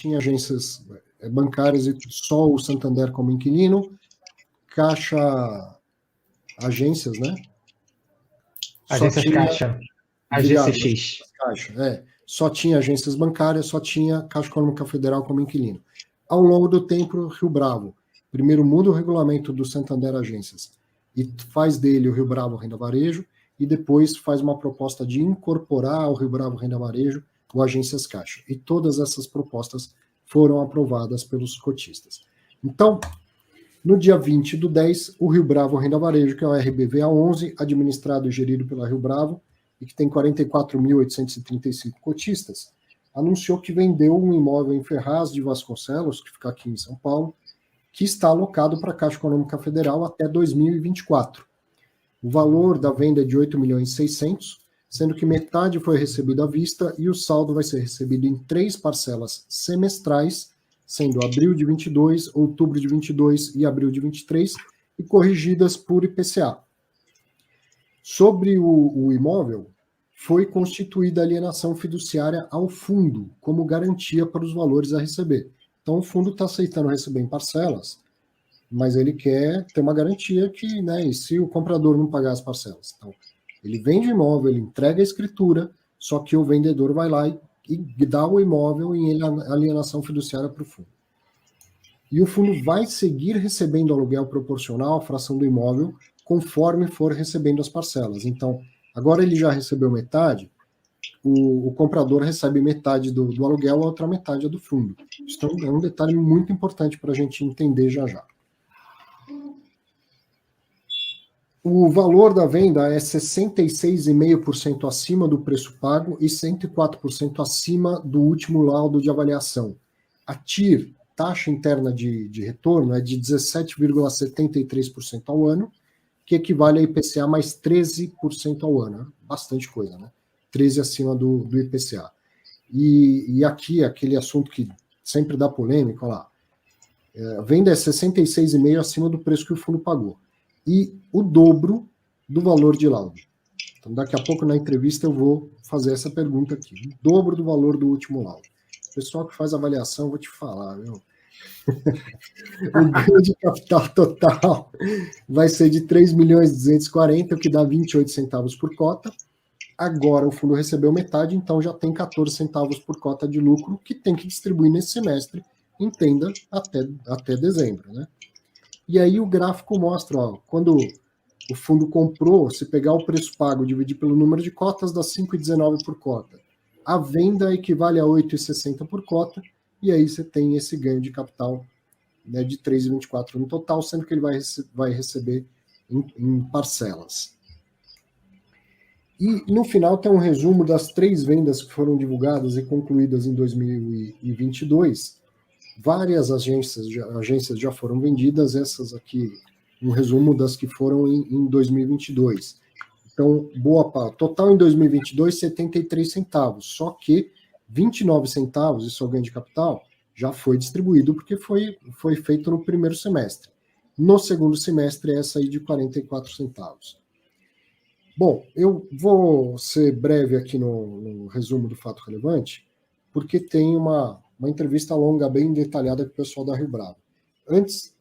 tinha agências bancárias e só o Santander como inquilino, Caixa, agências, né? Agências Caixa, AGCX. Caixa, só tinha agências bancárias, só tinha Caixa Econômica Federal como inquilino. Ao longo do tempo, Rio Bravo, primeiro muda o regulamento do Santander Agências e faz dele o Rio Bravo Renda Varejo, e depois faz uma proposta de incorporar ao Rio Bravo Renda Varejo o Agências Caixa. E todas essas propostas foram aprovadas pelos cotistas. Então, no dia 20/10, o Rio Bravo Renda Varejo, que é o RBVA 11, administrado e gerido pela Rio Bravo, e que tem 44.835 cotistas, anunciou que vendeu um imóvel em Ferraz de Vasconcelos, que fica aqui em São Paulo, que está alocado para a Caixa Econômica Federal até 2024. O valor da venda é de 8.600.000, sendo que metade foi recebida à vista e o saldo vai ser recebido em 3 parcelas semestrais, sendo abril de 22, outubro de 22 e abril de 23, e corrigidas por IPCA. Sobre o imóvel, foi constituída alienação fiduciária ao fundo, como garantia para os valores a receber. Então, o fundo está aceitando receber em parcelas, mas ele quer ter uma garantia que, né, e se o comprador não pagar as parcelas? Então, ele vende o imóvel, ele entrega a escritura, só que o vendedor vai lá e dá o imóvel em alienação fiduciária para o fundo. E o fundo vai seguir recebendo aluguel proporcional à fração do imóvel, conforme for recebendo as parcelas. Então, agora ele já recebeu metade, o comprador recebe metade do aluguel, a outra metade é do fundo. Isso é um detalhe muito importante para a gente entender já já. O valor da venda é 66,5% acima do preço pago e 104% acima do último laudo de avaliação. A TIR, taxa interna de retorno, é de 17,73% ao ano, que equivale a IPCA mais 13% ao ano. Bastante coisa, né? 13% acima do IPCA. E aqui, aquele assunto que sempre dá polêmica, olha lá, a venda é 66,5% acima do preço que o fundo pagou. E o dobro do valor de laudo. Então, daqui a pouco, na entrevista, eu vou fazer essa pergunta aqui. O dobro do valor do último laudo. O pessoal que faz avaliação, eu vou te falar, viu? O ganho de capital total vai ser de 3.240.000, o que dá 28 centavos por cota. Agora o fundo recebeu metade, então já tem 14 centavos por cota de lucro, que tem que distribuir nesse semestre, entenda, até dezembro, né? E aí o gráfico mostra, ó, quando o fundo comprou, se pegar o preço pago e dividir pelo número de cotas, dá 5,19 por cota. A venda equivale a 8,60 por cota, e aí você tem esse ganho de capital, né, de 3,24 no total, sendo que ele vai receber em parcelas. E no final tem um resumo das 3 vendas que foram divulgadas e concluídas em 2022. Várias agências já foram vendidas, essas aqui, um resumo das que foram em 2022. Então, boa parte. Total em 2022, 73 centavos, só que 29 centavos, isso é o ganho de capital, já foi distribuído porque foi feito no primeiro semestre. No segundo semestre, essa aí de 44 centavos. Bom, eu vou ser breve aqui no resumo do fato relevante, porque tem uma entrevista longa, bem detalhada com o pessoal da Rio Bravo. Antes,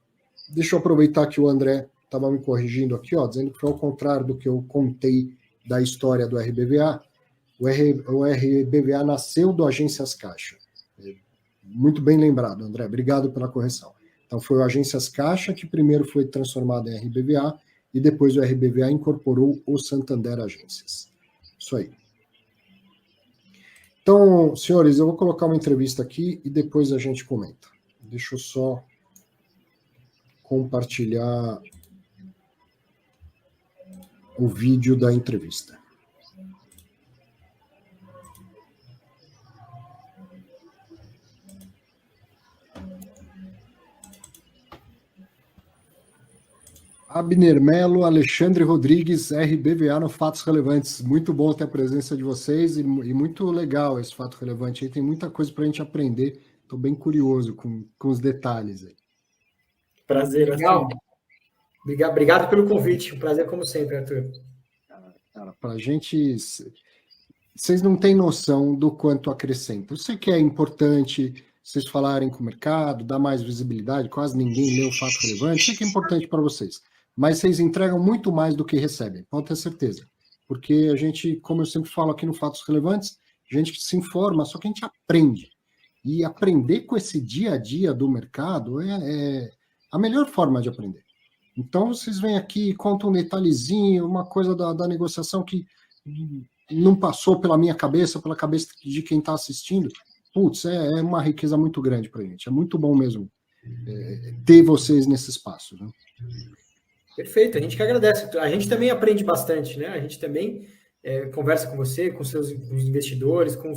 deixa eu aproveitar que o André estava me corrigindo aqui, ó, dizendo que foi ao contrário do que eu contei da história do RBVA. O RBVA nasceu do Agências Caixa. Muito bem lembrado, André. Obrigado pela correção. Então, foi o Agências Caixa que primeiro foi transformado em RBVA e depois o RBVA incorporou o Santander Agências. Isso aí. Então, senhores, eu vou colocar uma entrevista aqui e depois a gente comenta. Deixa eu só compartilhar o vídeo da entrevista. Abner Melo, Alexandre Rodrigues, RBVA no Fatos Relevantes. Muito bom ter a presença de vocês e muito legal esse fato relevante. Aí tem muita coisa para a gente aprender. Estou bem curioso com os detalhes aí. Prazer, legal. Obrigado pelo convite. Um prazer como sempre, Arthur. Cara, para a gente... Vocês não têm noção do quanto acrescenta. Eu sei que é importante, vocês falarem com o mercado, dar mais visibilidade, quase ninguém lê o fato relevante, isso que é importante para vocês. Mas vocês entregam muito mais do que recebem, pode ter certeza. Porque a gente, como eu sempre falo aqui no Fatos Relevantes, a gente se informa, só que a gente aprende. E aprender com esse dia a dia do mercado é a melhor forma de aprender. Então, vocês vêm aqui e contam um detalhezinho, uma coisa da negociação que não passou pela minha cabeça, pela cabeça de quem está assistindo. Putz, é uma riqueza muito grande para a gente. É muito bom mesmo ter vocês nesse espaço. Né? Perfeito, a gente que agradece. A gente também aprende bastante, né? A gente também conversa com você, com os investidores, com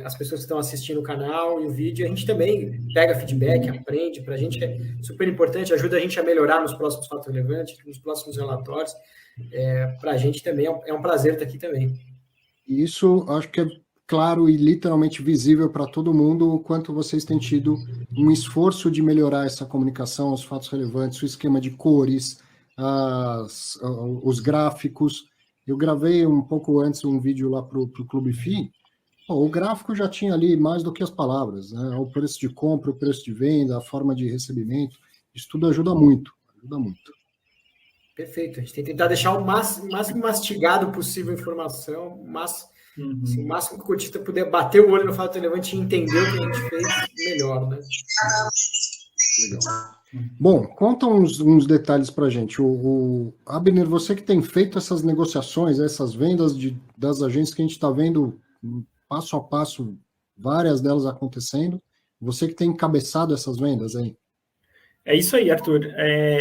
as pessoas que estão assistindo o canal e o vídeo. A gente também pega feedback, aprende. Para a gente é super importante, ajuda a gente a melhorar nos próximos fatos relevantes, nos próximos relatórios. Para a gente também é um prazer estar aqui também. E isso acho que é claro e literalmente visível para todo mundo o quanto vocês têm tido um esforço de melhorar essa comunicação, os fatos relevantes, o esquema de cores, os gráficos. Eu gravei um pouco antes um vídeo lá para o Clube FI. O gráfico já tinha ali mais do que as palavras, né? O preço de compra, o preço de venda, a forma de recebimento, isso tudo ajuda muito, ajuda muito. Perfeito, a gente tem que tentar deixar o máximo mastigado possível a informação, mas o máximo que o cotista puder bater o olho no fato relevante e entender o que a gente fez, melhor, né? Legal. Bom, conta uns detalhes para a gente. Abner, você que tem feito essas negociações, essas vendas das agências que a gente está vendo passo a passo, várias delas acontecendo, você que tem encabeçado essas vendas aí. É isso aí, Arthur.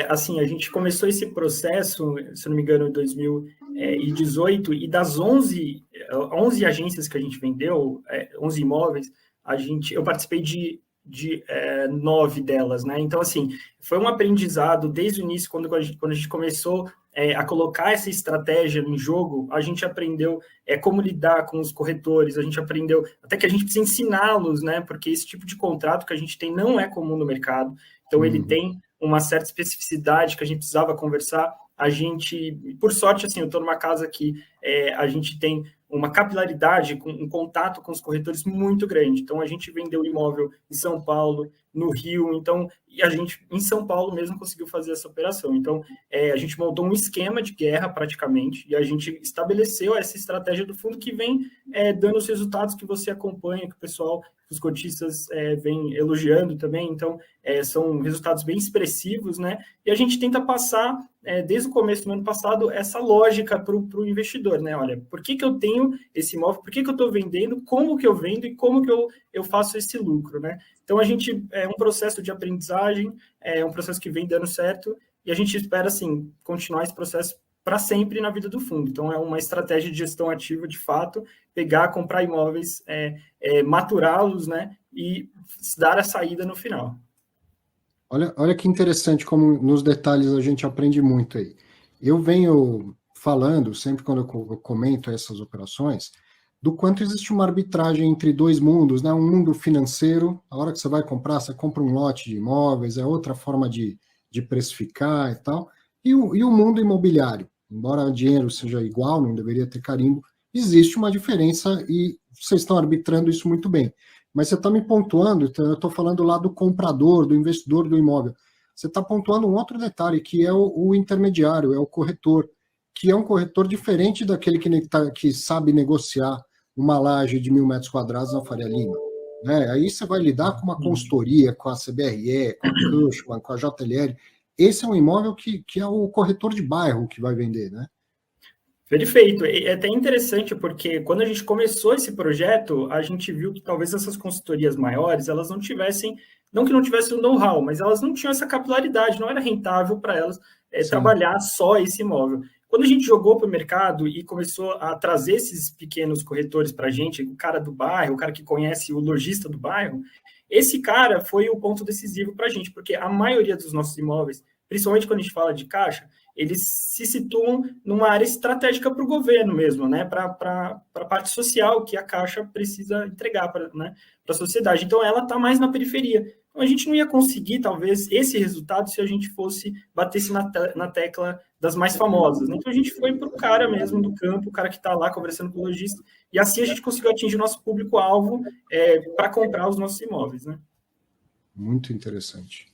Assim, a gente começou esse processo, se não me engano, em 2018, e das 11 agências que a gente vendeu, 11 imóveis, eu participei de 9 delas, né? Então, assim, foi um aprendizado desde o início, quando a gente começou a colocar essa estratégia em jogo, a gente aprendeu como lidar com os corretores, a gente aprendeu até que a gente precisa ensiná-los, né? Porque esse tipo de contrato que a gente tem não é comum no mercado, então ele tem uma certa especificidade que a gente precisava conversar. A gente, por sorte, assim, eu estou numa casa que a gente tem uma capilaridade, um contato com os corretores muito grande. Então, a gente vendeu imóvel em São Paulo, no Rio, então, e a gente, em São Paulo mesmo, conseguiu fazer essa operação. Então, a gente montou um esquema de guerra, praticamente, e a gente estabeleceu essa estratégia do fundo que vem dando os resultados que você acompanha, que o pessoal, os cotistas vêm elogiando também. Então, são resultados bem expressivos, né? E a gente tenta passar, desde o começo do ano passado, essa lógica para o investidor, né? Olha, por que eu tenho esse imóvel, por que eu estou vendendo, como que eu vendo e como que eu faço esse lucro, né? Então, a gente é um processo de aprendizagem, é um processo que vem dando certo, e a gente espera, assim, continuar esse processo para sempre na vida do fundo. Então, é uma estratégia de gestão ativa, de fato, pegar, comprar imóveis, maturá-los, né, e dar a saída no final. Olha que interessante como nos detalhes a gente aprende muito aí. Eu venho falando, sempre quando eu comento essas operações, do quanto existe uma arbitragem entre dois mundos, né? Um mundo financeiro, a hora que você vai comprar, você compra um lote de imóveis, é outra forma de precificar e tal, e o mundo imobiliário. Embora o dinheiro seja igual, não deveria ter carimbo, existe uma diferença e vocês estão arbitrando isso muito bem. Mas você está me pontuando, então eu estou falando lá do comprador, do investidor do imóvel. Você está pontuando um outro detalhe, que é o intermediário, é o corretor, que é um corretor diferente daquele que sabe negociar uma laje de 1.000 metros quadrados na Faria Lima. Né? Aí você vai lidar com uma consultoria, com a CBRE, com a Cushman, com a JLL. Esse é um imóvel que é o corretor de bairro que vai vender, né? Perfeito. É até interessante porque quando a gente começou esse projeto, a gente viu que talvez essas consultorias maiores, elas não tivessem, não que não tivessem o know-how, mas elas não tinham essa capilaridade, não era rentável para elas trabalhar só esse imóvel. Quando a gente jogou para o mercado e começou a trazer esses pequenos corretores para a gente, o cara do bairro, o cara que conhece o lojista do bairro, esse cara foi o ponto decisivo para a gente, porque a maioria dos nossos imóveis, principalmente quando a gente fala de caixa, eles se situam numa área estratégica para o governo mesmo, né? Para a parte social que a Caixa precisa entregar para a sociedade. Então, ela está mais na periferia. Então, a gente não ia conseguir, talvez, esse resultado se a gente batesse na tecla das mais famosas. Então, a gente foi para o cara mesmo do campo, o cara que está lá conversando com o lojista, e assim a gente conseguiu atingir o nosso público-alvo para comprar os nossos imóveis, né? Muito interessante.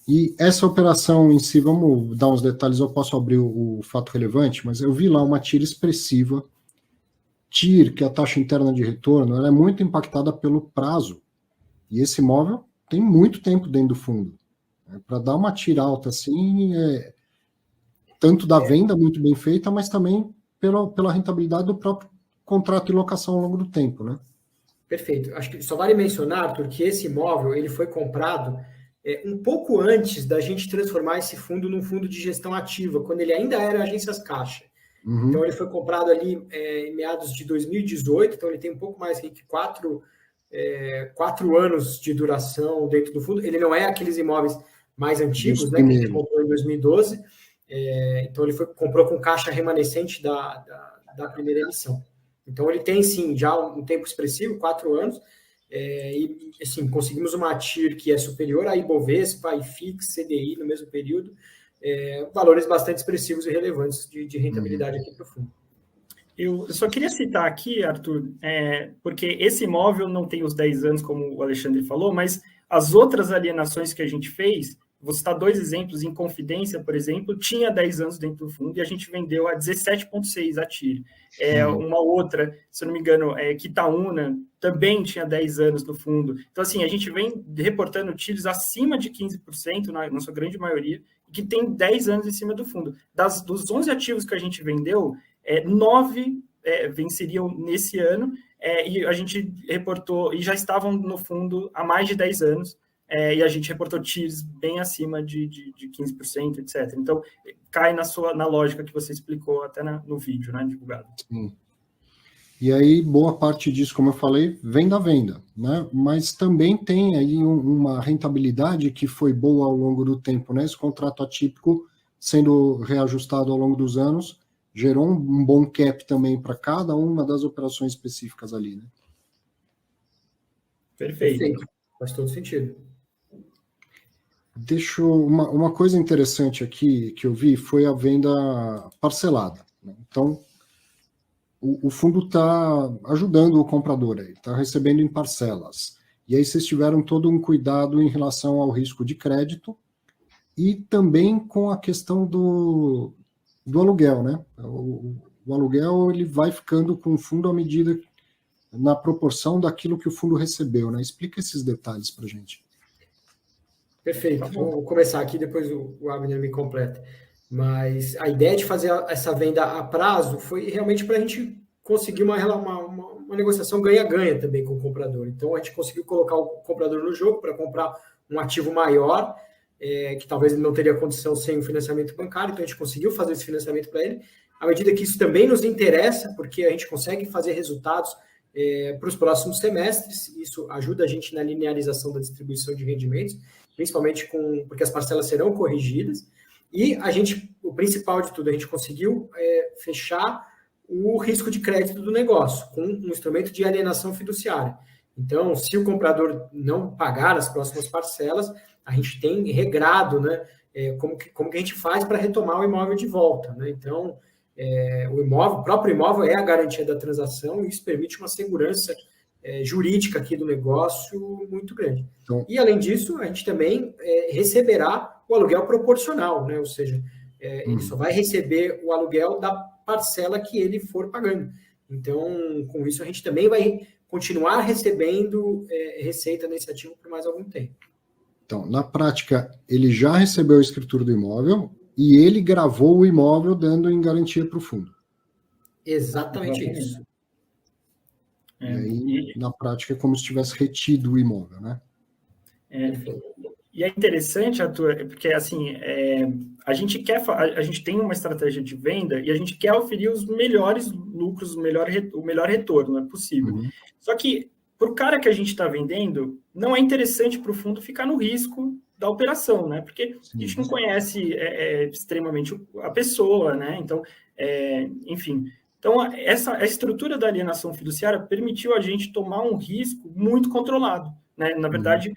E essa operação em si, vamos dar uns detalhes, eu posso abrir o fato relevante, mas eu vi lá uma TIR expressiva. TIR, que é a taxa interna de retorno, ela é muito impactada pelo prazo. E esse imóvel tem muito tempo dentro do fundo. Para dar uma TIR alta assim, tanto da venda muito bem feita, mas também pela rentabilidade do próprio contrato de locação ao longo do tempo, né? Perfeito. Acho que só vale mencionar, Arthur, que esse imóvel ele foi comprado um pouco antes da gente transformar esse fundo num fundo de gestão ativa, quando ele ainda era agências caixa. Uhum. Então, ele foi comprado ali em meados de 2018, então ele tem um pouco mais que 4 anos de duração dentro do fundo. Ele não é aqueles imóveis mais antigos, né, que a gente comprou em 2012. Então, ele comprou com caixa remanescente da primeira emissão. Então, ele tem, sim, já um tempo expressivo, 4 anos, e, assim, conseguimos uma TIR que é superior a Ibovespa, IFIX, CDI no mesmo período, valores bastante expressivos e relevantes de rentabilidade aqui para o fundo. Eu só queria citar aqui, Arthur, porque esse imóvel não tem os 10 anos, como o Alexandre falou, mas as outras alienações que a gente fez, vou citar 2 exemplos, em Confidência, por exemplo, tinha 10 anos dentro do fundo e a gente vendeu a 17,6 a TIR. Uma outra, se eu não me engano, Quitaúna, também tinha 10 anos no fundo. Então, assim, a gente vem reportando TIRs acima de 15%, na sua grande maioria, que tem 10 anos em cima do fundo. Dos 11 ativos que a gente vendeu, 9 venceriam nesse ano, e a gente reportou, e já estavam no fundo há mais de 10 anos, e a gente reportou TIRs bem acima de 15%, etc. Então, cai na lógica que você explicou até no vídeo, né, divulgado. Sim. E aí, boa parte disso, como eu falei, vem da venda, né? Mas também tem aí uma rentabilidade que foi boa ao longo do tempo, né? Esse contrato atípico sendo reajustado ao longo dos anos, gerou um bom cap também para cada uma das operações específicas ali, né? Perfeito. Faz todo sentido. Uma coisa interessante aqui que eu vi foi a venda parcelada, né? Então, o fundo está ajudando o comprador aí, está recebendo em parcelas. E aí vocês tiveram todo um cuidado em relação ao risco de crédito e também com a questão do aluguel, né? O aluguel ele vai ficando com o fundo à medida, na proporção daquilo que o fundo recebeu, né? Explica esses detalhes para a gente. Perfeito. Vou começar aqui, depois o Abner me completa. Mas a ideia de fazer essa venda a prazo foi realmente para a gente conseguir uma negociação ganha-ganha também com o comprador. Então, a gente conseguiu colocar o comprador no jogo para comprar um ativo maior, que talvez ele não teria condição sem o financiamento bancário. Então, a gente conseguiu fazer esse financiamento para ele. À medida que isso também nos interessa, porque a gente consegue fazer resultados para os próximos semestres, isso ajuda a gente na linearização da distribuição de rendimentos, principalmente porque as parcelas serão corrigidas. E o principal de tudo, a gente conseguiu fechar o risco de crédito do negócio com um instrumento de alienação fiduciária. Então, se o comprador não pagar as próximas parcelas, a gente tem regrado, né, como que a gente faz para retomar o imóvel de volta, né? Então, o próprio imóvel é a garantia da transação e isso permite uma segurança jurídica aqui do negócio muito grande. Então, e, além disso, a gente também receberá o aluguel proporcional, né? Ou seja, ele só vai receber o aluguel da parcela que ele for pagando. Então, com isso, a gente também vai continuar recebendo receita nesse ativo por mais algum tempo. Então, na prática, ele já recebeu a escritura do imóvel e ele gravou o imóvel dando em garantia para o fundo. Exatamente isso. E aí, na prática, é como se tivesse retido o imóvel, né? E é interessante, Arthur, porque assim, a gente tem uma estratégia de venda e a gente quer oferir os melhores lucros, o melhor retorno, é possível. Uhum. Só que, para o cara que a gente está vendendo, não é interessante para o fundo ficar no risco da operação, né? Porque a gente não conhece extremamente a pessoa, né? Então, enfim... Então, a estrutura da alienação fiduciária permitiu a gente tomar um risco muito controlado. né? Na verdade,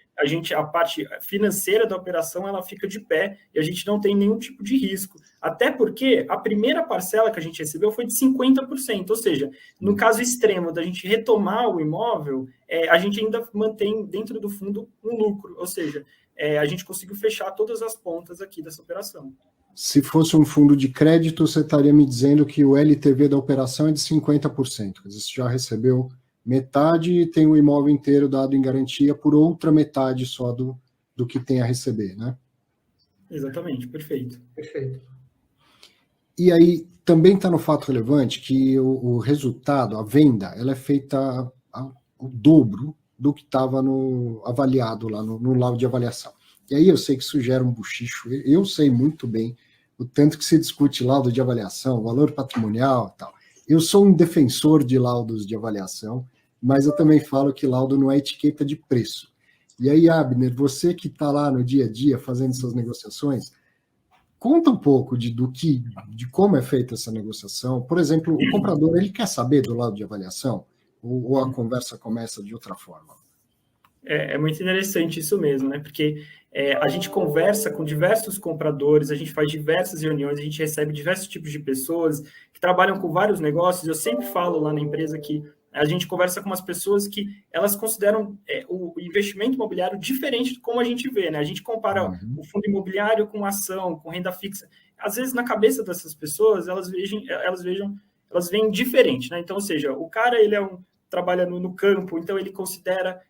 a parte financeira da operação ela fica de pé e a gente não tem nenhum tipo de risco. Até porque a primeira parcela que a gente recebeu foi de 50%, ou seja, no caso extremo da gente retomar o imóvel, a gente ainda mantém dentro do fundo um lucro, ou seja, a gente conseguiu fechar todas as pontas aqui dessa operação. Se fosse um fundo de crédito, você estaria me dizendo que o LTV da operação é de 50%. Quer dizer, você já recebeu metade e tem o imóvel inteiro dado em garantia por outra metade só do que tem a receber, né? Exatamente, perfeito. E aí, também está no fato relevante que o resultado, a venda, ela é feita o dobro do que estava avaliado lá no laudo de avaliação. E aí eu sei que isso gera um buchicho, eu sei muito bem o tanto que se discute laudo de avaliação, valor patrimonial e tal. Eu sou um defensor de laudos de avaliação, mas eu também falo que laudo não é etiqueta de preço. E aí, Abner, você que está lá no dia a dia fazendo suas negociações, conta um pouco de como é feita essa negociação. Por exemplo, o comprador, ele quer saber do laudo de avaliação? Ou a conversa começa de outra forma? É muito interessante isso mesmo, né? Porque a gente conversa com diversos compradores, a gente faz diversas reuniões, a gente recebe diversos tipos de pessoas que trabalham com vários negócios. Eu sempre falo lá na empresa que a gente conversa com umas pessoas que elas consideram o investimento imobiliário diferente de como a gente vê, né? A gente compara o fundo imobiliário com ação, com renda fixa. Às vezes, na cabeça dessas pessoas, elas veem diferente, né? Então, ou seja, o cara, ele trabalha no campo, então ele considera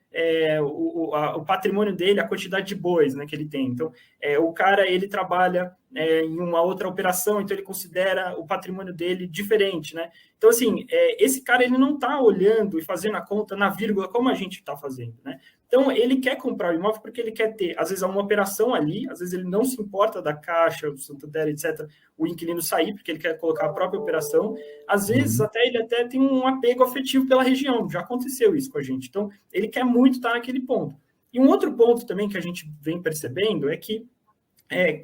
o patrimônio dele, a quantidade de bois, né, que ele tem. Então, o cara, ele trabalha em uma outra operação, então ele considera o patrimônio dele diferente, né? Então, assim, esse cara, ele não está olhando e fazendo a conta na vírgula como a gente está fazendo, né? Então, ele quer comprar o imóvel porque ele quer ter, às vezes, uma operação ali, às vezes ele não se importa da Caixa, do Santander, etc., o inquilino sair, porque ele quer colocar a própria operação. Às vezes, ele até tem um apego afetivo pela região, já aconteceu isso com a gente. Então, ele quer muito estar naquele ponto. E um outro ponto também que a gente vem percebendo é que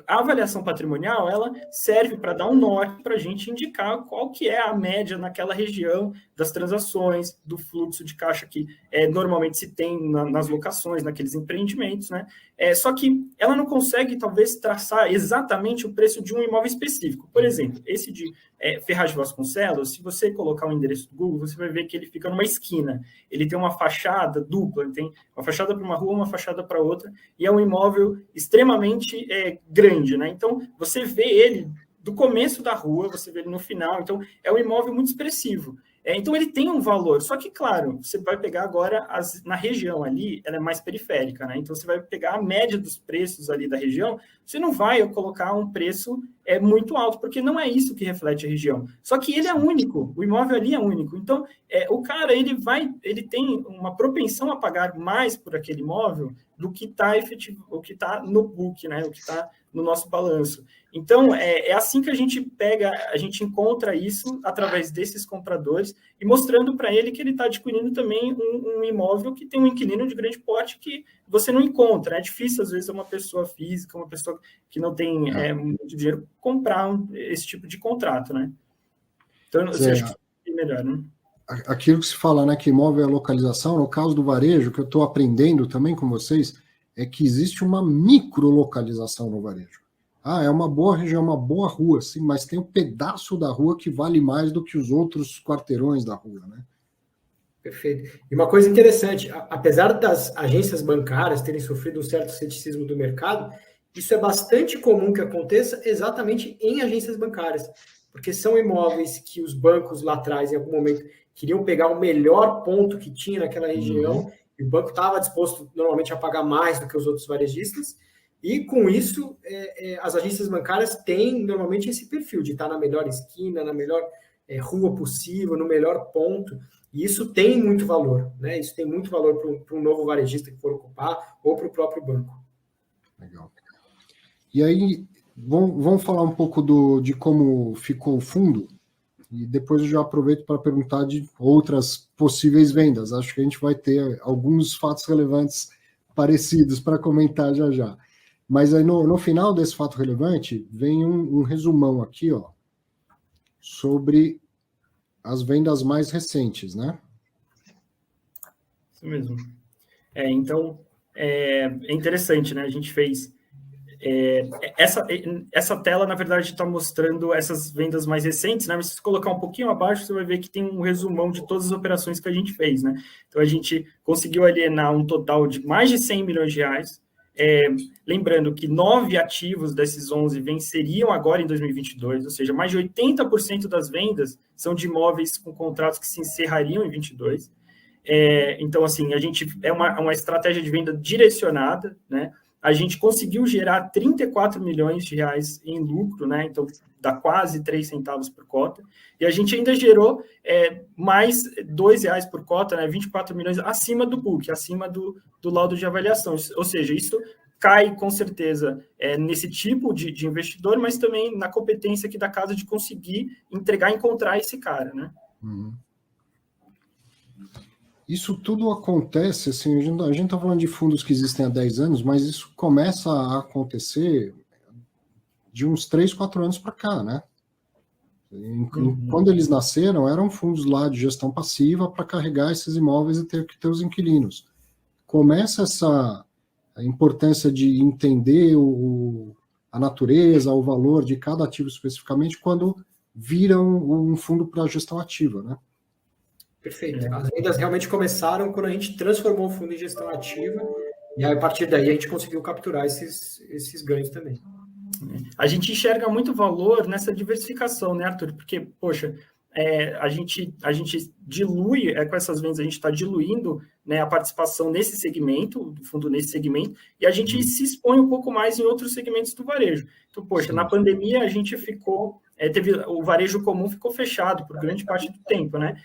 a avaliação patrimonial, ela serve para dar um norte para a gente indicar qual que é a média naquela região das transações, do fluxo de caixa que normalmente se tem nas locações, naqueles empreendimentos, né? Só que ela não consegue, talvez, traçar exatamente o preço de um imóvel específico. Por exemplo, esse de Ferraz de Vasconcelos, se você colocar o endereço do Google, você vai ver que ele fica numa esquina. Ele tem uma fachada dupla, ele tem uma fachada para uma rua, uma fachada para outra, e é um imóvel extremamente grande, né? Então, você vê ele do começo da rua, você vê ele no final, então é um imóvel muito expressivo. Então, ele tem um valor, só que, claro, você vai pegar agora, na região ali, ela é mais periférica, né? Então, você vai pegar a média dos preços ali da região, você não vai colocar um preço muito alto, porque não é isso que reflete a região. Só que ele é único, o imóvel ali é único. Então, o cara, ele tem uma propensão a pagar mais por aquele imóvel do que está efetivo, o que está no book, né? O que está no nosso balanço. Então, é assim que a gente encontra isso através desses compradores e mostrando para ele que ele está adquirindo também um imóvel que tem um inquilino de grande porte que você não encontra. É difícil, às vezes, uma pessoa física, uma pessoa que não tem muito dinheiro, comprar esse tipo de contrato, né? Então, eu acho que é melhor, né? Aquilo que se fala, né, que imóvel é localização, no caso do varejo, que eu estou aprendendo também com vocês, é que existe uma microlocalização no varejo. É uma boa região, uma boa rua, sim, mas tem um pedaço da rua que vale mais do que os outros quarteirões da rua, né? Perfeito. E uma coisa interessante, apesar das agências bancárias terem sofrido um certo ceticismo do mercado, isso é bastante comum que aconteça exatamente em agências bancárias, porque são imóveis que os bancos lá atrás, em algum momento, queriam pegar o melhor ponto que tinha naquela região, e o banco estava disposto, normalmente, a pagar mais do que os outros varejistas, e com isso, as agências bancárias têm, normalmente, esse perfil de estar na melhor esquina, na melhor rua possível, no melhor ponto, e isso tem muito valor, né? Isso tem muito valor para um novo varejista que for ocupar, ou para o próprio banco. Legal. E aí, vamos falar um pouco de como ficou o fundo, e depois eu já aproveito para perguntar de outras possíveis vendas. Acho que a gente vai ter alguns fatos relevantes parecidos para comentar já. Mas aí no final desse fato relevante, vem um resumão aqui, sobre as vendas mais recentes, né? Isso mesmo. Então, é interessante, né? A gente fez... essa tela, na verdade, está mostrando essas vendas mais recentes, né? Mas se você colocar um pouquinho abaixo, você vai ver que tem um resumão de todas as operações que a gente fez, né? Então, a gente conseguiu alienar um total de mais de 100 milhões de reais. Lembrando que 9 ativos desses 11 venceriam agora em 2022, ou seja, mais de 80% das vendas são de imóveis com contratos que se encerrariam em 2022. Então, assim, a gente uma estratégia de venda direcionada, né? A gente conseguiu gerar 34 milhões de reais em lucro, né? Então, dá quase 3 centavos por cota. E a gente ainda gerou mais R$2 por cota, né? 24 milhões acima do book, acima do laudo de avaliação. Ou seja, isso cai, com certeza, nesse tipo de investidor, mas também na competência aqui da casa de conseguir entregar e encontrar esse cara, né? Uhum. Isso tudo acontece, assim, a gente está falando de fundos que existem há 10 anos, mas isso começa a acontecer de uns 3, 4 anos para cá, né? Quando eles nasceram, eram fundos lá de gestão passiva para carregar esses imóveis e ter que ter os inquilinos. Começa a importância de entender a natureza, o valor de cada ativo especificamente, quando viram um fundo para gestão ativa, né? Perfeito. As vendas realmente começaram quando a gente transformou o fundo em gestão ativa, e aí, a partir daí a gente conseguiu capturar esses ganhos também. A gente enxerga muito valor nessa diversificação, né, Arthur? Porque, poxa, a gente dilui, com essas vendas, a gente está diluindo, né, a participação nesse segmento, do fundo nesse segmento, e a gente se expõe um pouco mais em outros segmentos do varejo. Então, poxa, na pandemia a gente o varejo comum ficou fechado por grande parte do tempo, né?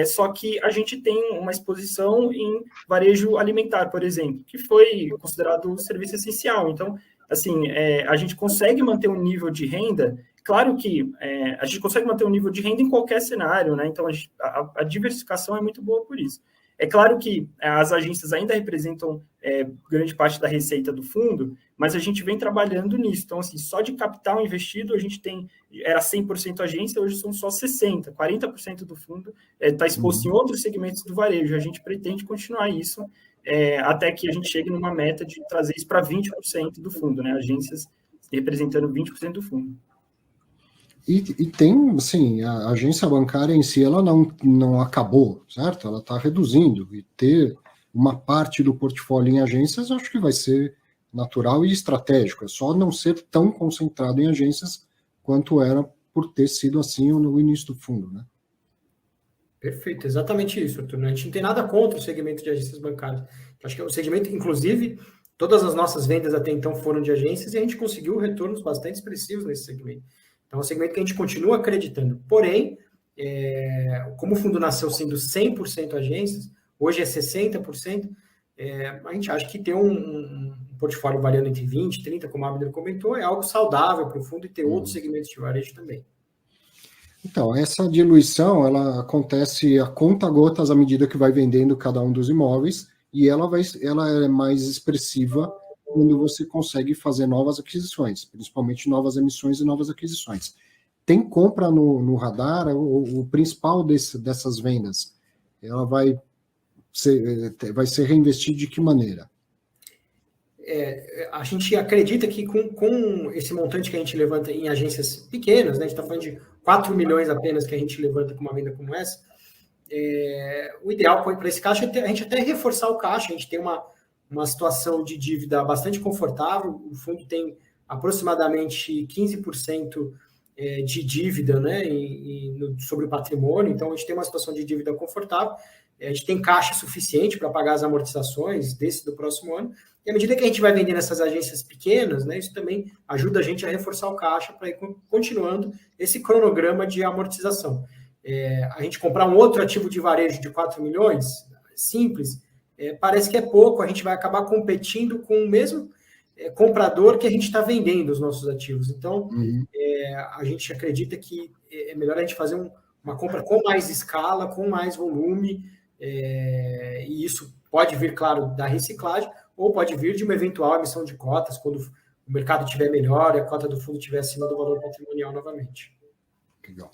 Só que a gente tem uma exposição em varejo alimentar, por exemplo, que foi considerado serviço essencial. Então, assim, a gente consegue manter um nível de renda. Claro que a gente consegue manter um nível de renda em qualquer cenário, né? Então, a diversificação é muito boa por isso. É claro que as agências ainda representam grande parte da receita do fundo, mas a gente vem trabalhando nisso. Então, assim, só de capital investido, a gente era 100% agência, hoje são só 60%, 40% do fundo está exposto em outros segmentos do varejo. A gente pretende continuar isso até que a gente chegue numa meta de trazer isso para 20% do fundo, né? Agências representando 20% do fundo. E tem, assim, a agência bancária em si, ela não acabou, certo? Ela está reduzindo, e ter uma parte do portfólio em agências, eu acho que vai ser natural e estratégico, é só não ser tão concentrado em agências quanto era por ter sido assim no início do fundo, né? Perfeito, exatamente isso, Arthur. A gente não tem nada contra o segmento de agências bancárias. Acho que é o segmento, inclusive, todas as nossas vendas até então foram de agências e a gente conseguiu retornos bastante expressivos nesse segmento. Então, é um segmento que a gente continua acreditando. Porém, como o fundo nasceu sendo 100% agências, hoje é 60%, a gente acha que ter um portfólio variando entre 20% e 30%, como a Abner comentou, é algo saudável para o fundo e ter outros segmentos de varejo também. Então, essa diluição, ela acontece a conta-gotas à medida que vai vendendo cada um dos imóveis, e ela é mais expressiva quando você consegue fazer novas aquisições, principalmente novas emissões e novas aquisições. Tem compra no radar, o principal dessas vendas, ela vai ser reinvestida de que maneira? A gente acredita que com esse montante que a gente levanta em agências pequenas, né, a gente está falando de 4 milhões apenas que a gente levanta com uma venda como essa, o ideal para esse caixa é a gente até reforçar o caixa. A gente tem uma situação de dívida bastante confortável, o fundo tem aproximadamente 15% de dívida, né, sobre o patrimônio, então a gente tem uma situação de dívida confortável, a gente tem caixa suficiente para pagar as amortizações do próximo ano, e à medida que a gente vai vendendo essas agências pequenas, né, isso também ajuda a gente a reforçar o caixa para ir continuando esse cronograma de amortização. A gente comprar um outro ativo de varejo de 4 milhões, simples, parece que é pouco, a gente vai acabar competindo com o mesmo comprador que a gente está vendendo os nossos ativos. Então, a gente acredita que é melhor a gente fazer uma compra com mais escala, com mais volume, e isso pode vir, claro, da reciclagem, ou pode vir de uma eventual emissão de cotas, quando o mercado estiver melhor e a cota do fundo estiver acima do valor patrimonial novamente. Legal.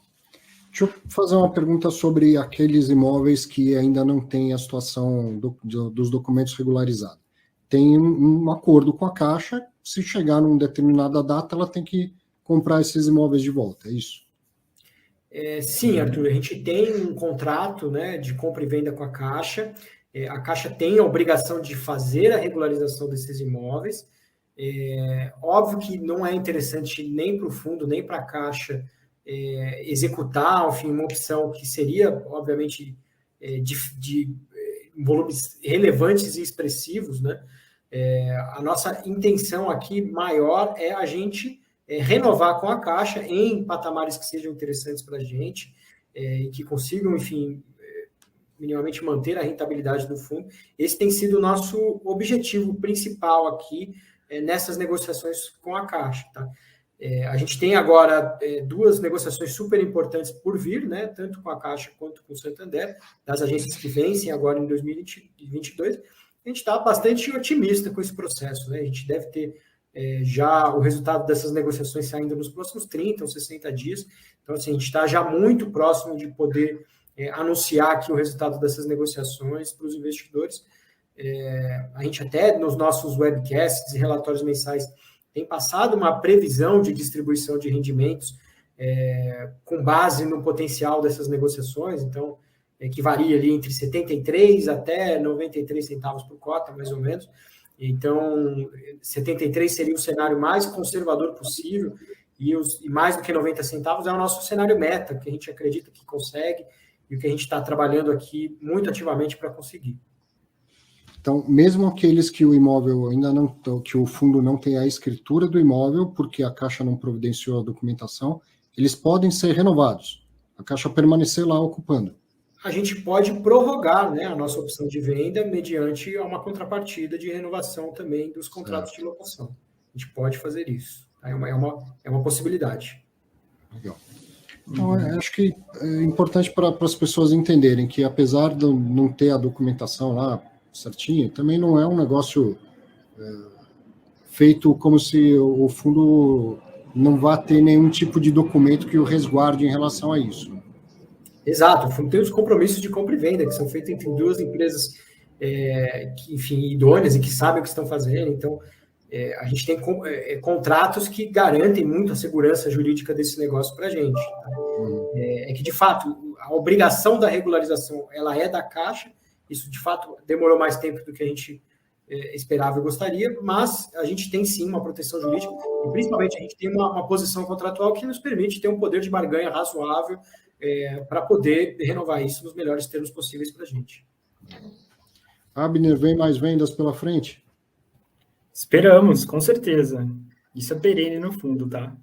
Deixa eu fazer uma pergunta sobre aqueles imóveis que ainda não têm a situação dos documentos regularizados. Tem um acordo com a Caixa, se chegar numa determinada data, ela tem que comprar esses imóveis de volta, é isso? Sim, Arthur, a gente tem um contrato, né, de compra e venda com a Caixa. A Caixa tem a obrigação de fazer a regularização desses imóveis. Óbvio que não é interessante nem para o fundo, nem para a Caixa executar, enfim, uma opção que seria, obviamente, de volumes relevantes e expressivos, né? A nossa intenção aqui maior é a gente renovar com a Caixa em patamares que sejam interessantes para a gente e que consigam, enfim, minimamente manter a rentabilidade do fundo. Esse tem sido o nosso objetivo principal aqui nessas negociações com a Caixa, tá? A gente tem agora duas negociações super importantes por vir, né, tanto com a Caixa quanto com o Santander, das agências que vencem agora em 2022. A gente está bastante otimista com esse processo, né? A gente deve ter já o resultado dessas negociações saindo nos próximos 30 ou 60 dias. Então, assim, a gente está já muito próximo de poder anunciar aqui o resultado dessas negociações para os investidores. A gente até nos nossos webcasts e relatórios mensais tem passado uma previsão de distribuição de rendimentos com base no potencial dessas negociações, então, que varia ali entre 73 até 93 centavos por cota, mais ou menos. Então, 73 seria o cenário mais conservador possível, e mais do que 90 centavos é o nosso cenário meta, que a gente acredita que consegue, e o que a gente está trabalhando aqui muito ativamente para conseguir. Então, mesmo aqueles que o imóvel ainda não, que o fundo não tem a escritura do imóvel, porque a Caixa não providenciou a documentação, eles podem ser renovados. A Caixa permanecer lá ocupando. A gente pode prorrogar, né, a nossa opção de venda mediante uma contrapartida de renovação também dos contratos de locação. A gente pode fazer isso. É uma possibilidade. Legal. Então, acho que é importante para as pessoas entenderem que, apesar de não ter a documentação lá certinha, também não é um negócio feito como se o fundo não vá ter nenhum tipo de documento que o resguarde em relação a isso. Exato, o fundo tem os compromissos de compra e venda, que são feitos entre duas empresas que, enfim, idôneas e que sabem o que estão fazendo. Então, a gente tem contratos que garantem muito a segurança jurídica desse negócio para a gente. Tá? É que, de fato, a obrigação da regularização ela é da Caixa. Isso, de fato, demorou mais tempo do que a gente esperava e gostaria, mas a gente tem, sim, uma proteção jurídica e, principalmente, a gente tem uma posição contratual que nos permite ter um poder de barganha razoável para poder renovar isso nos melhores termos possíveis para a gente. Abner, vem mais vendas pela frente? Esperamos, com certeza. Isso é perene no fundo, tá?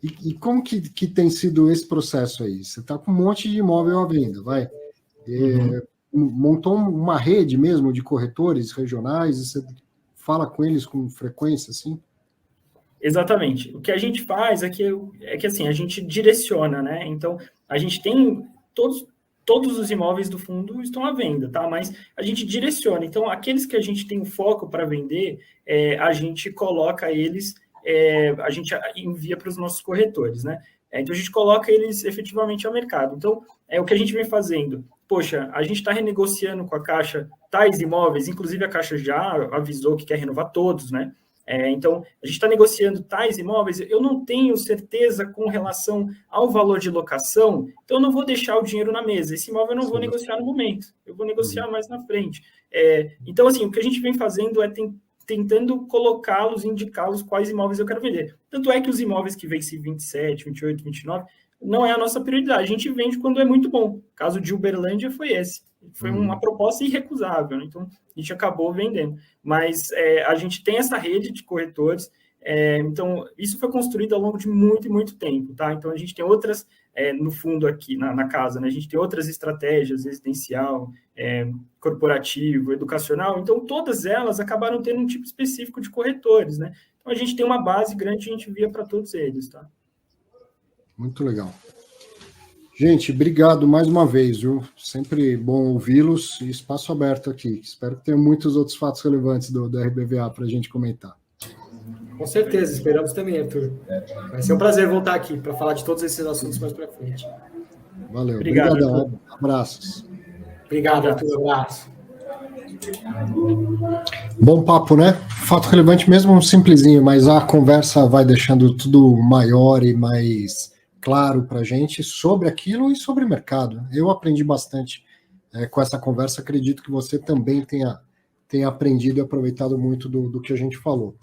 E como que tem sido esse processo aí? Você está com um monte de imóvel à venda, vai? Montou uma rede mesmo de corretores regionais e você fala com eles com frequência, assim? Exatamente. O que a gente faz é que assim, a gente direciona, né? Então, a gente tem todos os imóveis do fundo estão à venda, tá? Mas a gente direciona. Então, aqueles que a gente tem o foco para vender, a gente coloca eles, a gente envia para os nossos corretores, né? Então, a gente coloca eles efetivamente ao mercado. Então, o que a gente vem fazendo. Poxa, a gente está renegociando com a Caixa tais imóveis, inclusive a Caixa já avisou que quer renovar todos, né? Então, a gente está negociando tais imóveis, eu não tenho certeza com relação ao valor de locação, então eu não vou deixar o dinheiro na mesa. Esse imóvel eu não vou negociar no momento, eu vou negociar mais na frente. Então, assim, o que a gente vem fazendo é tentando colocá-los, indicá-los quais imóveis eu quero vender. Tanto é que os imóveis que vencem 27, 28, 29, não é a nossa prioridade. A gente vende quando é muito bom. O caso de Uberlândia foi esse. Foi uma proposta irrecusável, né? Então a gente acabou vendendo. Mas a gente tem essa rede de corretores, então isso foi construído ao longo de muito e muito tempo, tá? Então a gente tem outras, no fundo aqui na casa, né? A gente tem outras estratégias, residencial, corporativo, educacional, então todas elas acabaram tendo um tipo específico de corretores, né? Então a gente tem uma base grande, a gente envia para todos eles, tá? Muito legal. Gente, obrigado mais uma vez, viu? Sempre bom ouvi-los e espaço aberto aqui. Espero que tenha muitos outros fatos relevantes do RBVA para a gente comentar. Com certeza, esperamos também, Arthur. Vai ser um prazer voltar aqui para falar de todos esses assuntos mais para frente. Valeu. Obrigado, Obrigadão. Abraços. Obrigado, Arthur. Abraço. Bom papo, né? Fato relevante mesmo, um simplesinho, mas a conversa vai deixando tudo maior e mais claro para a gente sobre aquilo e sobre o mercado. Eu aprendi bastante com essa conversa, acredito que você também tenha aprendido e aproveitado muito do que a gente falou.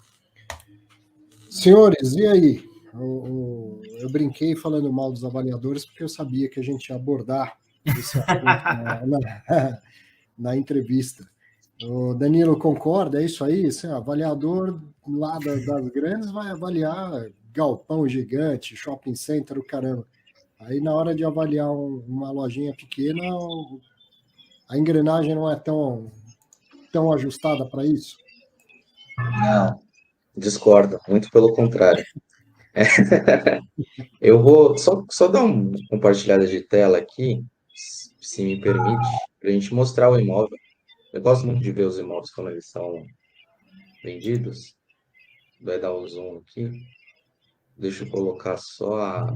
Senhores, e aí? Eu brinquei falando mal dos avaliadores porque eu sabia que a gente ia abordar esse assunto na entrevista. O Danilo concorda, é isso aí? Assim, avaliador lá das grandes vai avaliar galpão gigante, shopping center, o caramba. Aí na hora de avaliar uma lojinha pequena, a engrenagem não é tão ajustada para isso? Não, discordo, muito pelo contrário. Eu vou só dar uma compartilhada de tela aqui, se me permite, para a gente mostrar o imóvel. Eu gosto muito de ver os imóveis quando eles são vendidos. Vai dar um zoom aqui. Deixa eu colocar só as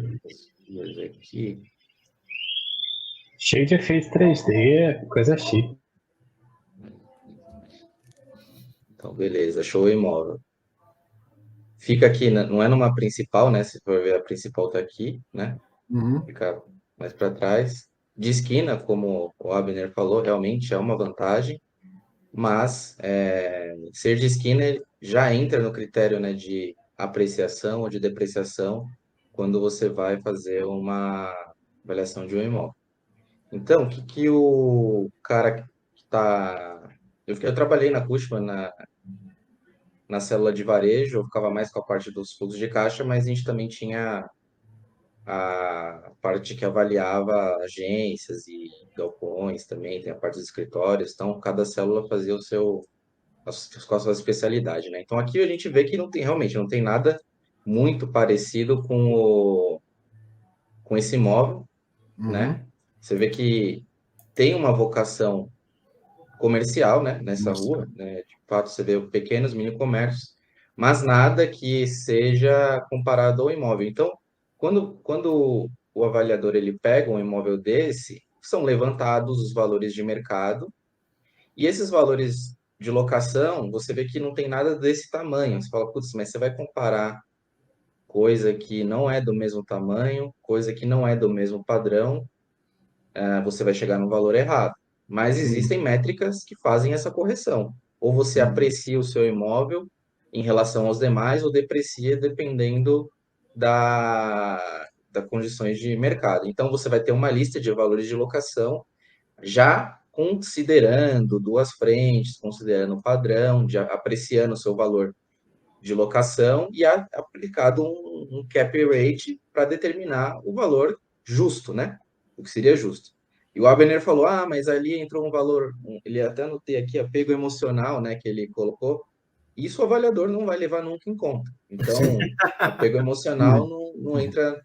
coisas aqui. Cheio de efeito 3D, coisa chique. Então, beleza, achou o imóvel. Fica aqui, não é numa principal, né? Se for ver, a principal tá aqui, né? Uhum. Fica mais para trás. De esquina, como o Abner falou, realmente é uma vantagem, mas ser de esquina já entra no critério, né, de apreciação ou de depreciação quando você vai fazer uma avaliação de um imóvel. Então, o que o cara que está... Eu trabalhei na Cushman, na célula de varejo, eu ficava mais com a parte dos fluxos de caixa, mas a gente também tinha a parte que avaliava agências e galpões também, tem a parte dos escritórios, então cada célula fazia a sua especialidade, né? Então aqui a gente vê que realmente não tem nada muito parecido com esse imóvel, né? Você vê que tem uma vocação comercial, né, nessa rua, né? De fato, você vê pequenos mini comércios, mas nada que seja comparado ao imóvel. Então, quando o avaliador ele pega um imóvel desse, são levantados os valores de mercado, e esses valores de locação, você vê que não tem nada desse tamanho. Você fala, putz, mas você vai comparar coisa que não é do mesmo tamanho, coisa que não é do mesmo padrão, você vai chegar no valor errado. Mas existem métricas que fazem essa correção. Ou você aprecia o seu imóvel em relação aos demais, ou deprecia dependendo das condições de mercado. Então, você vai ter uma lista de valores de locação, já considerando duas frentes, considerando o padrão, apreciando o seu valor de locação e aplicado um cap rate para determinar o valor justo, né? O que seria justo. E o Abner falou, mas ali entrou um valor, ele até anotei aqui, apego emocional, né, que ele colocou. Isso o avaliador não vai levar nunca em conta. Então, apego emocional não entra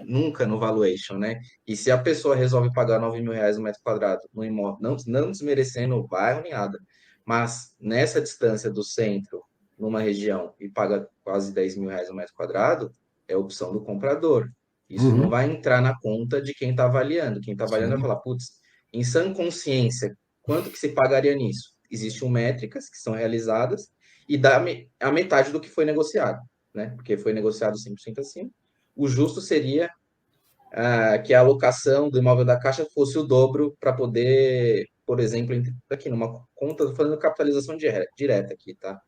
nunca no valuation, né? E se a pessoa resolve pagar 9 mil reais no metro quadrado no imóvel, não desmerecendo o bairro nem nada, mas nessa distância do centro, numa região, e paga quase 10 mil reais no metro quadrado, é opção do comprador. Isso não vai entrar na conta de quem está avaliando. Quem está avaliando vai falar, putz, em sã consciência, quanto que se pagaria nisso? Existem métricas que são realizadas e dá a metade do que foi negociado, né? Porque foi negociado 100% acima. O justo seria que a alocação do imóvel da Caixa fosse o dobro para poder, por exemplo, aqui numa conta, estou fazendo capitalização direta aqui, tá?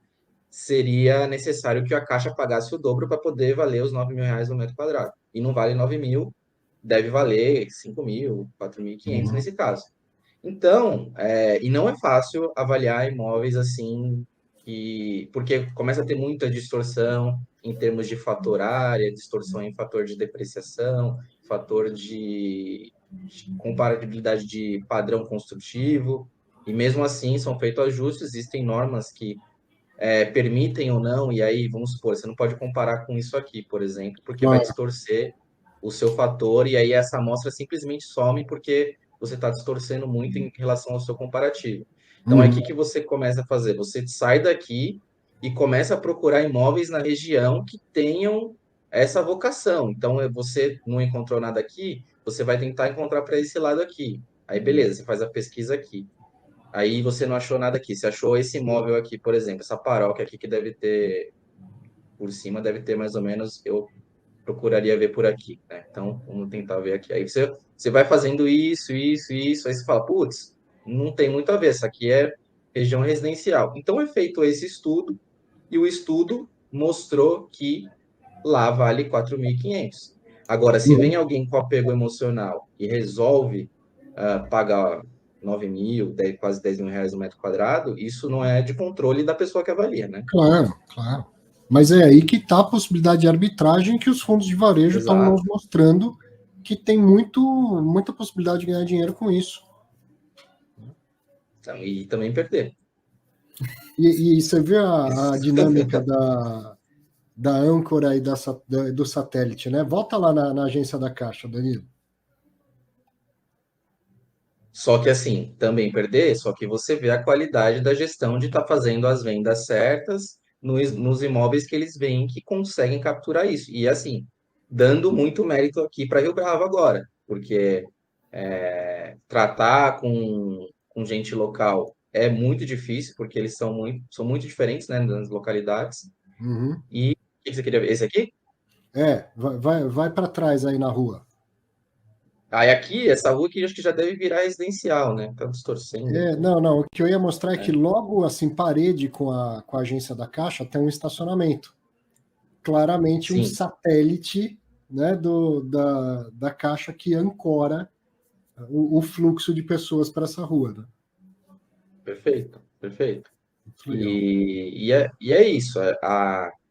Seria necessário que a Caixa pagasse o dobro para poder valer os 9 mil reais no metro quadrado. E não vale 9 mil, deve valer 5 mil, 4.500 nesse caso. Então, e não é fácil avaliar imóveis assim, porque começa a ter muita distorção em termos de fator área, distorção em fator de depreciação, fator de comparabilidade de padrão construtivo, e mesmo assim são feitos ajustes, existem normas que permitem ou não, e aí, vamos supor, você não pode comparar com isso aqui, por exemplo, porque vai distorcer o seu fator, e aí essa amostra simplesmente some porque você está distorcendo muito em relação ao seu comparativo. Então, aí o que você começa a fazer? Você sai daqui e começa a procurar imóveis na região que tenham essa vocação. Então, você não encontrou nada aqui, você vai tentar encontrar para esse lado aqui. Aí, beleza, você faz a pesquisa aqui. Aí você não achou nada aqui. Você achou esse imóvel aqui, por exemplo, essa paróquia aqui que deve ter, por cima, deve ter mais ou menos, eu procuraria ver por aqui, né? Então, vamos tentar ver aqui. Aí você vai fazendo isso, aí você fala, putz, não tem muito a ver, essa aqui é região residencial. Então, é feito esse estudo, e o estudo mostrou que lá vale 4.500. Agora, se vem alguém com apego emocional e resolve pagar 9.000, quase 10 mil reais no metro quadrado, isso não é de controle da pessoa que avalia, né? Claro, claro. Mas é aí que está a possibilidade de arbitragem que os fundos de varejo estão Exato. nos mostrando que tem muita possibilidade de ganhar dinheiro com isso. Então, e também perder. E você vê a dinâmica da âncora e do satélite, né? Volta lá na agência da Caixa, Danilo. Só que assim, também perder, só que você vê a qualidade da gestão de estar fazendo as vendas certas nos imóveis que eles veem que conseguem capturar isso. E assim, dando muito mérito aqui para Rio Bravo agora, porque tratar com gente local é muito difícil, porque eles são muito diferentes, né, nas localidades. Uhum. E o que você queria ver? Esse aqui? Vai para trás aí na rua. Aí aqui, essa rua aqui, acho que já deve virar residencial, né? Tá distorcendo. Não, o que eu ia mostrar é que logo assim, parede com a agência da Caixa tem um estacionamento. Claramente um Sim. satélite, né, da Caixa que ancora o fluxo de pessoas para essa rua. Né? Perfeito. E é isso.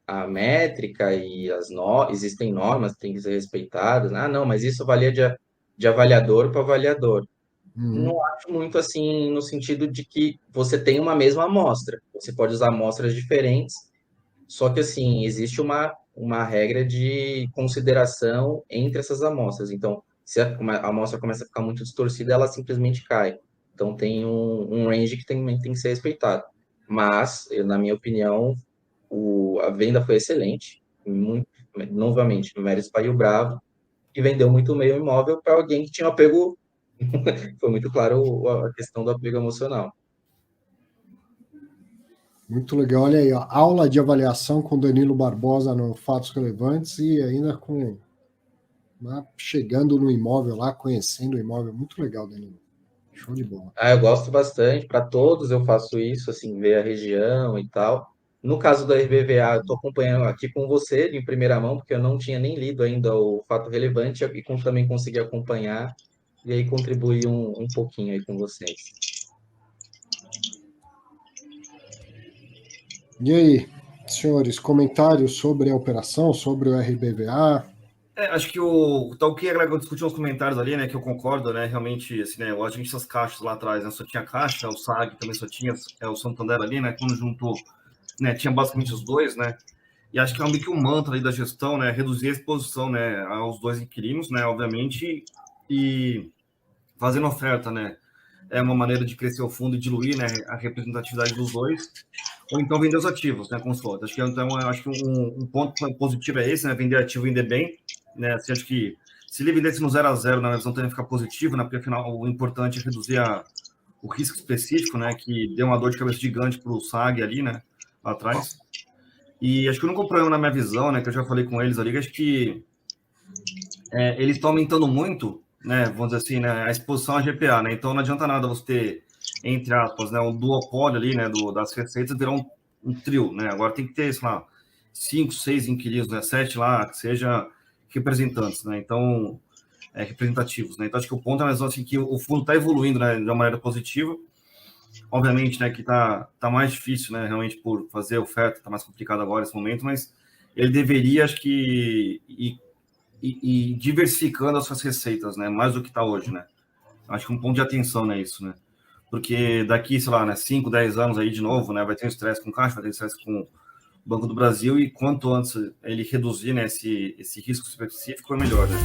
A métrica e existem normas que têm que ser respeitadas. Ah, não, mas isso valia de avaliador para avaliador. Uhum. Não acho muito assim no sentido de que você tem uma mesma amostra. Você pode usar amostras diferentes, só que assim, existe uma regra de consideração entre essas amostras. Então, se a amostra começa a ficar muito distorcida, ela simplesmente cai. Então, tem um range que tem que ser respeitado. Mas, na minha opinião, a venda foi excelente. Muito, novamente, méritos para Rio Bravo, que vendeu muito meio imóvel para alguém que tinha um apego. Foi muito claro a questão do apego emocional. Muito legal. Olha aí, ó, aula de avaliação com Danilo Barbosa no Fatos Relevantes e ainda chegando no imóvel lá, conhecendo o imóvel. Muito legal, Danilo. Show de bola. Eu gosto bastante. Para todos eu faço isso, assim, ver a região e tal. No caso da RBVA, eu estou acompanhando aqui com você em primeira mão, porque eu não tinha nem lido ainda o Fato Relevante e também consegui acompanhar e aí contribuir um pouquinho aí com vocês. E aí, senhores, comentários sobre a operação, sobre o RBVA? Acho que o que a discutiu nos comentários ali, né, que eu concordo, né, realmente, assim, né, a gente essas caixas lá atrás, né, só tinha caixa, o SAG também só tinha o Santander ali, né, quando juntou, né, tinha basicamente os dois, né, e acho que é meio que um mantra aí da gestão, né, reduzir a exposição, né, aos dois inquilinos, né, obviamente, e fazendo oferta, né, é uma maneira de crescer o fundo e diluir, né, a representatividade dos dois, ou então vender os ativos, né, com os lotes. Acho que então, acho que um ponto positivo é esse, né, vender ativo e vender bem, né, assim, acho que se ele vendesse no 0-0, na visão também ficar positivo, né, porque afinal o importante é reduzir o risco específico, né, que deu uma dor de cabeça gigante para o SAG ali, né, lá atrás. E acho que o único problema na minha visão, né, que eu já falei com eles ali, que acho que eles estão aumentando muito, né, vamos dizer assim, né, a exposição à GPA, né, então não adianta nada você ter, entre aspas, né, um duopólio ali, né, das receitas virar um trio, né, agora tem que ter, sei lá, 5, 6 inquilinos, né, 7 lá, que seja representantes, né, então, representativos, né, então acho que o ponto é mais assim, que o fundo está evoluindo, né, de uma maneira positiva, obviamente, né, que tá mais difícil, né, realmente por fazer oferta, tá mais complicado agora nesse momento, mas ele deveria, acho que, e diversificando as suas receitas, né, mais do que está hoje, né, acho que um ponto de atenção, né, isso, né, porque daqui, sei lá, né, 5, 10 anos aí de novo, né, vai ter um estresse com Caixa, vai ter estresse com o Banco do Brasil, e quanto antes ele reduzir, né, esse risco específico, é melhor, né.